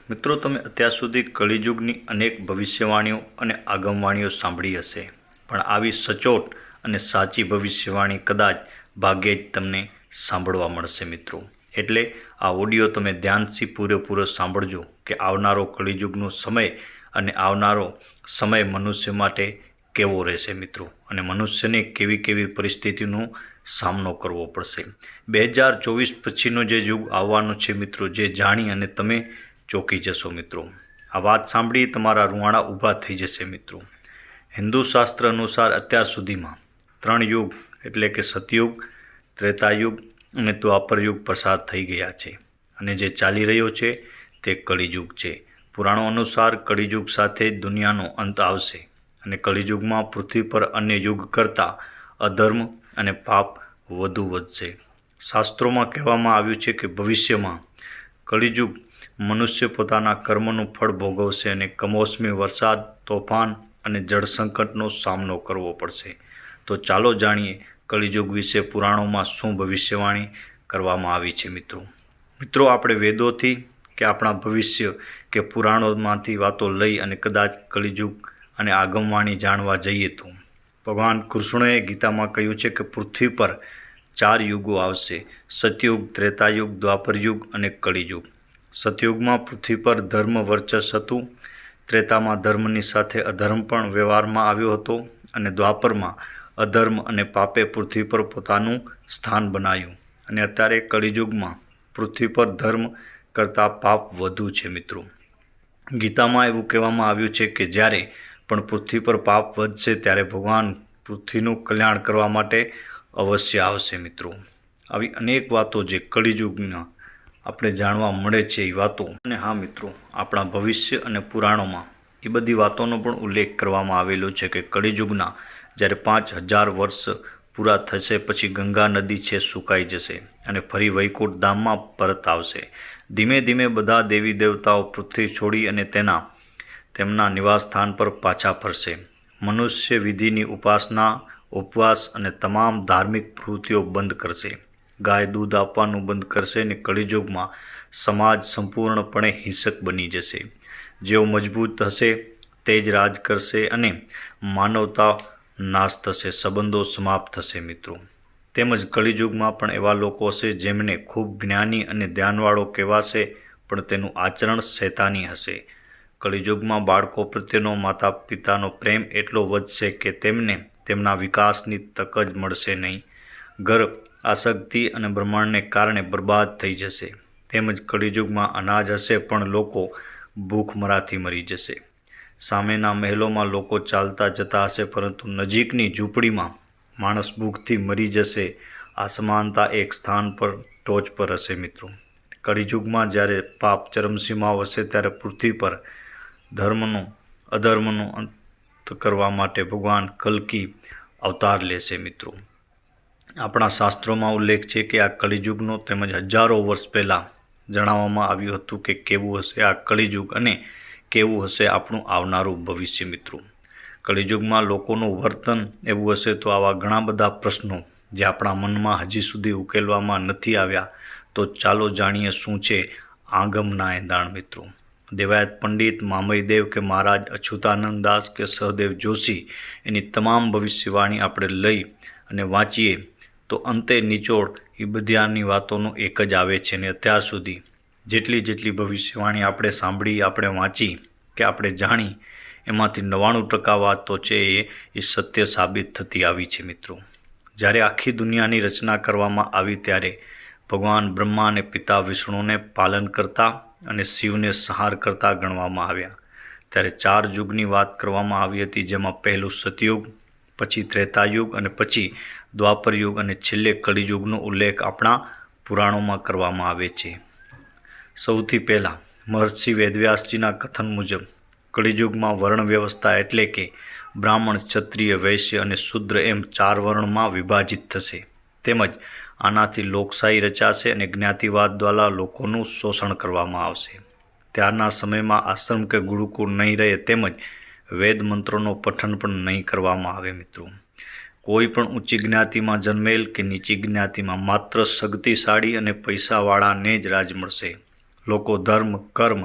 મિત્રો તમે અત્યાર સુધી કળિયુગની અનેક ભવિષ્યવાણીઓ અને આગમવાણીઓ સાંભળી હશે, પણ આવી સચોટ અને સાચી ભવિષ્યવાણી કદાચ ભાગ્યે જ તમને સાંભળવા મળશે મિત્રો. એટલે આ ઓડિયો તમે ધ્યાનથી પૂરેપૂરો સાંભળજો કે આવનારો કળિયુગનો સમય અને આવનારો સમય મનુષ્ય માટે કેવો રહેશે મિત્રો, અને મનુષ્યને કેવી કેવી પરિસ્થિતિનો સામનો કરવો પડશે. 2024 પછીનો જે યુગ આવવાનો છે મિત્રો, જે જાણી અને તમે ચોંકી જશો મિત્રો. આ વાત સાંભળી તમારા રૂવાણા ઊભા થઈ જશે મિત્રો. હિન્દુ શાસ્ત્ર અનુસાર અત્યાર સુધીમાં 3 યુગ એટલે કે સતયુગ, ત્રેતાયુગ અને દ્વાપર યુગ પસાર થઈ ગયા છે, અને જે ચાલી રહ્યો છે તે કળિયુગ છે. પુરાણો અનુસાર કળિયુગ સાથે દુનિયાનો અંત આવશે, અને કળિયુગમાં પૃથ્વી પર અન્ય યુગ કરતાં અધર્મ અને પાપ વધુ વધશે. શાસ્ત્રોમાં કહેવામાં આવ્યું છે કે ભવિષ્યમાં કળિયુગ મનુષ્ય પોતાના કર્મનું ફળ ભોગવશે અને કમોસમી વરસાદ, તોફાન અને જળ સંકટનો સામનો કરવો પડશે. તો ચાલો જાણીએ કળિયુગ વિશે પુરાણોમાં શું ભવિષ્યવાણી કરવામાં આવી છે મિત્રો. આપણે વેદોથી કે આપણા ભવિષ્ય કે પુરાણોમાંથી વાતો લઈ અને કદાચ કળિયુગ અને આગમવાણી જાણવા જઈએ તો ભગવાન કૃષ્ણએ ગીતામાં કહ્યું છે કે પૃથ્વી પર 4 યુગો આવશે: સતયુગ, ત્રેતાયુગ, દ્વાપર યુગ અને કળિયુગ. સતયુગમાં પૃથ્વી પર ધર્મ વર્ચસ્વ હતું, ત્રેતામાં ધર્મની સાથે અધર્મ પણ વ્યવહારમાં આવ્યો હતો, અને દ્વાપરમાં અધર્મ અને પાપે પૃથ્વી પર પોતાનું સ્થાન બનાવ્યું, અને અત્યારે કળિયુગમાં પૃથ્વી પર ધર્મ કરતાં પાપ વધુ છે મિત્રો. ગીતામાં એવું કહેવામાં આવ્યું છે કે જ્યારે પણ પૃથ્વી પર પાપ વધશે ત્યારે ભગવાન પૃથ્વીનું કલ્યાણ કરવા માટે અવશ્ય આવશે મિત્રો. આવી અનેક વાતો જે કળિયુગના આપણે જાણવા મળે છે એ વાતો. અને હા મિત્રો, આપણા ભવિષ્ય અને પુરાણોમાં એ બધી વાતોનો પણ ઉલ્લેખ કરવામાં આવેલો છે કે કળિયુગના જ્યારે 5000 વર્ષ પૂરા થશે પછી ગંગા નદી છે સુકાઈ જશે અને ફરી વૈકુંઠ ધામમાં પરત આવશે. ધીમે ધીમે બધા દેવી દેવતાઓ પૃથ્વી છોડી અને તેમના નિવાસ સ્થાન પર પાછા ફરશે. મનુષ્ય વિધિની ઉપાસના, ઉપવાસ અને તમામ ધાર્મિક પ્રવૃત્તિઓ બંધ કરશે. ગાય દૂધ આપવાનું બંધ કરશે અને કળિયુગમાં સમાજ સંપૂર્ણપણે હિંસક બની જશે. જેઓ મજબૂત હશે તે જ રાજ કરશે અને માનવતા નાશ થશે, સંબંધો સમાપ્ત થશે મિત્રો. તેમજ કળિયુગમાં પણ એવા લોકો હશે જેમને ખૂબ જ્ઞાની અને ધ્યાનવાળો કહેવાશે, પણ તેનું આચરણ શૈતાની હશે. કળિયુગમાં બાળકો પ્રત્યેનો માતા પિતાનો પ્રેમ એટલો વધશે કે તેમને તેમના વિકાસની તક જ મળશે નહીં. ઘર આસક્તિ અને બ્રહ્માંડને કારણે બરબાદ થઈ જશે. તેમજ કળિયુગમાં અનાજ હશે પણ લોકો ભૂખમરાથી મરી જશે. સામેના મહેલોમાં લોકો ચાલતા જતા હશે, પરંતુ નજીકની ઝૂંપડીમાં માણસ ભૂખથી મરી જશે. અસમાનતા એક સ્થાન પર ટોચ પર હશે મિત્રો. કળિયુગમાં જ્યારે પાપ ચરમસીમા હશે ત્યારે પૃથ્વી પર ધર્મનો અધર્મનો અંત કરવા માટે ભગવાન કલ્કી અવતાર લેશે મિત્રો. આપણા શાસ્ત્રોમાં ઉલ્લેખ છે કે આ કળિયુગનો તેમજ હજારો વર્ષ પહેલાં જણાવવામાં આવ્યું હતું કે કેવું હશે આ કળિયુગ અને કેવું હશે આપણું આવનારું ભવિષ્ય મિત્રો. કળિયુગમાં લોકોનું વર્તન એવું હશે તો આવા ઘણા બધા પ્રશ્નો જે આપણા મનમાં હજી સુધી ઉકેલવામાં નથી આવ્યા, તો ચાલો જાણીએ શું છે આગમના એંધાણ મિત્રો. દેવાયત પંડિત, મામયદેવ કે મહારાજ અચ્યુતાનંદ દાસ કે સહદેવ જોશી એની તમામ ભવિષ્યવાણી આપણે લઈ અને વાંચીએ તો અંતે નિચોડ એ બધાની વાતોનું એક જ આવે છે. ને અત્યાર સુધી જેટલી ભવિષ્યવાણી આપણે સાંભળી, આપણે વાંચી કે આપણે જાણી, એમાંથી 99% વાત તો છે એ સત્ય સાબિત થતી આવી છે મિત્રો. જ્યારે આખી દુનિયાની રચના કરવામાં આવી ત્યારે ભગવાન બ્રહ્મા અને પિતા વિષ્ણુને પાલન કરતા અને શિવને સંહાર કરતા ગણવામાં આવ્યા. ત્યારે 4 યુગની વાત કરવામાં આવી હતી, જેમાં પહેલું સતયુગ, પછી ત્રેતાયુગ અને પછી દ્વાપર યુગ અને છેલ્લે કળિયુગનો ઉલ્લેખ આપણા પુરાણોમાં કરવામાં આવે છે. સૌથી પહેલાં મહર્ષિ વેદવ્યાસજીના કથન મુજબ કળિયુગમાં વર્ણ વ્યવસ્થા એટલે કે બ્રાહ્મણ, ક્ષત્રિય, વૈશ્ય અને શૂદ્ર એમ 4 વર્ણમાં વિભાજિત થશે. તેમજ આનાથી લોકશાહી રચાશે અને જ્ઞાતિવાદ દ્વારા લોકોનું શોષણ કરવામાં આવશે. ત્યારના સમયમાં આશ્રમ કે ગુરુકુળ નહીં રહે, તેમજ વેદ મંત્રોનો પઠન પણ નહીં કરવામાં આવે મિત્રો. કોઈ પણ ઊંચી જ્ઞાતિમાં જન્મેલ કે નીચી જ્ઞાતિમાં માત્ર શક્તિશાળી અને પૈસાવાળાને જ રાજ મળશે. લોકો ધર્મ કર્મ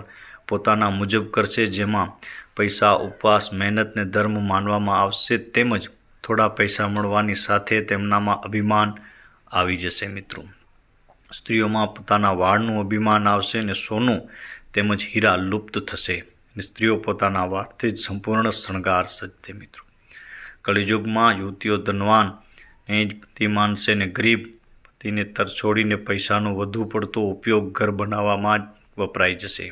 પોતાના મુજબ કરશે, જેમાં પૈસા, ઉપવાસ, મહેનતને ધર્મ માનવામાં આવશે, તેમજ થોડા પૈસા મળવાની સાથે તેમનામાં અભિમાન આવી જશે મિત્રો. સ્ત્રીઓમાં પોતાના વાળનું અભિમાન આવશે અને સોનું તેમજ હીરા લુપ્ત થશે અને સ્ત્રીઓ પોતાના વાળથી જ સંપૂર્ણ શણગાર સજશે મિત્રો. કળિયુગમાં યુવતીઓ ધનવાનને જ પતિ માનશે અને ગરીબ પતિને તરછોડીને પૈસાનો વધુ પડતો ઉપયોગ ઘર બનાવવામાં જ વપરાઈ જશે.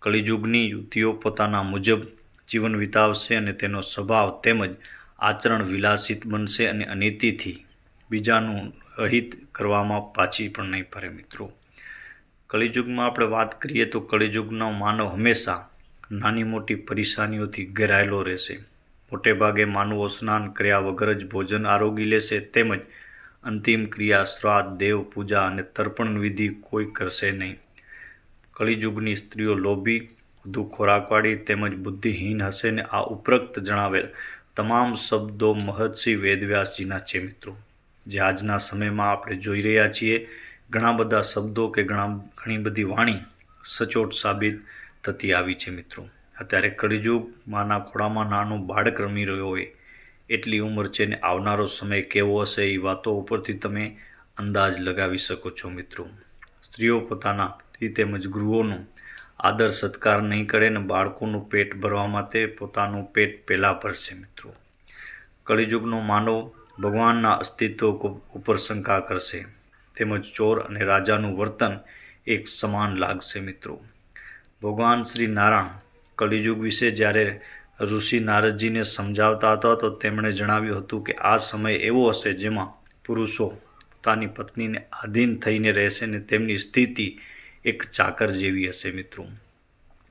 કળિયુગની યુવતીઓ પોતાના મુજબ જીવન વિતાવશે અને તેનો સ્વભાવ તેમજ આચરણ વિલાસિત બનશે અને અનીતિથી બીજાનું અહિત કરવામાં પાછી પણ નહીં પડે મિત્રો. કળિયુગમાં આપણે વાત કરીએ તો કળિયુગનો માનવ હંમેશા નાની મોટી પરેશાનીઓથી ઘેરાયેલો રહેશે. મોટે ભાગે માનવો સ્નાન કર્યા વગર જ ભોજન આરોગી લેશે, તેમજ અંતિમ ક્રિયા, શ્રાદ્ધ, દેવ પૂજા અને તર્પણ વિધિ કોઈ કરશે નહીં. કળિયુગની સ્ત્રીઓ લોભી, વધુ ખોરાકવાળી તેમજ બુદ્ધિહીન હશે અને આ ઉપરોક્ત જણાવેલ તમામ શબ્દો મહર્ષિ વેદવ્યાસજીના છે મિત્રો. જે આજના સમયમાં આપણે જોઈ રહ્યા છીએ, ઘણા બધા શબ્દો કે ઘણી બધી વાણી સચોટ સાબિત થતી આવી છે મિત્રો. અત્યારે કળિયુગ માના ખોળામાં નાનું બાળક રમી રહ્યો હોય એટલી ઉંમર છે ને આવનારો સમય કેવો હશે એ વાતો ઉપરથી તમે અંદાજ લગાવી શકો છો મિત્રો. સ્ત્રીઓ પોતાના પતિ તેમજ ગૃહોનું આદર સત્કાર નહીં કરે ને બાળકોનું પેટ ભરવા માટે પોતાનું પેટ પહેલાં ભરશે મિત્રો. કળિયુગનો માનવ ભગવાનના અસ્તિત્વ ઉપર શંકા કરશે, તેમજ ચોર અને રાજાનું વર્તન એક સમાન લાગશે મિત્રો. ભગવાન શ્રી નારાયણ કળિયુગ વિશે જ્યારે ઋષિ નારદજીને સમજાવતા હતા તો તેમણે જણાવ્યું હતું કે આ સમય એવો હશે જેમાં પુરુષો પોતાની પત્નીને આધીન થઈને રહેશે ને તેમની સ્થિતિ એક ચાકર જેવી હશે મિત્રો.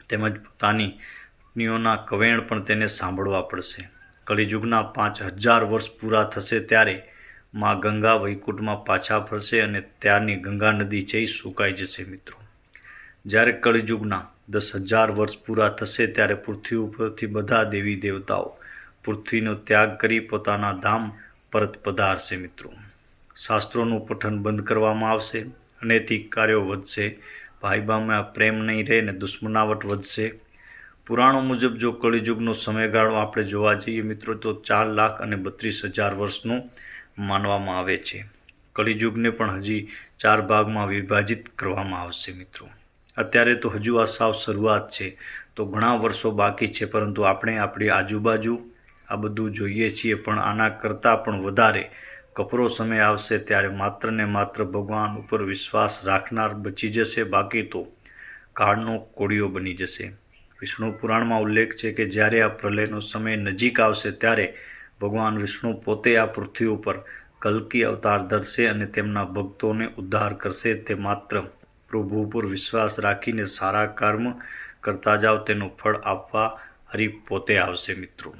તેમજ પોતાની પત્નીઓના કવેણ પણ તેને સાંભળવા પડશે. કળિયુગના 5000 વર્ષ પૂરા થશે ત્યારે માં ગંગા વૈકુંઠમાં પાછા ફરશે અને ત્યારની ગંગા નદી છે એ સુકાઈ જશે મિત્રો. જ્યારે કળિયુગના 10,000 વર્ષ પૂરા થશે ત્યારે પૃથ્વી ઉપરથી બધા દેવી દેવતાઓ પૃથ્વીનો ત્યાગ કરી પોતાના ધામ પરત પધારશે મિત્રો. શાસ્ત્રોનું પઠન બંધ કરવામાં આવશે, અનૈતિક કાર્યો વધશે, ભાઈ બહેનમાં પ્રેમ નહીં રહે ને દુશ્મનાવટ વધશે. પુરાણો મુજબ જો કળિયુગનો સમયગાળો આપણે જોવા જઈએ મિત્રો તો 4,32,000 વર્ષનું માનવામાં આવે છે. કળિયુગને પણ હજી 4 ભાગમાં વિભાજિત કરવામાં આવશે મિત્રો. અત્યારે તો હજુ આ સાવ શરૂઆત છે, તો ઘણા વર્ષો બાકી છે, પરંતુ આપણે આપણી આજુબાજુ આ બધું જોઈએ છીએ, પણ આના કરતાં પણ વધારે કપરો સમય આવશે ત્યારે માત્ર ને માત્ર ભગવાન ઉપર વિશ્વાસ રાખનાર બચી જશે, બાકી તો કાળનો કોળિયો બની જશે. વિષ્ણુ પુરાણમાં ઉલ્લેખ છે કે જ્યારે આ પ્રલયનો સમય નજીક આવશે ત્યારે ભગવાન વિષ્ણુ પોતે આ પૃથ્વી ઉપર કલ્કી અવતાર ધરશે અને તેમના ભક્તોને ઉદ્ધાર કરશે. તે માત્ર પ્રભુ ઉપર વિશ્વાસ રાખીને સારા કર્મ કરતા જાઓ, તેનું ફળ આપવા હરિ પોતે આવશે મિત્રો.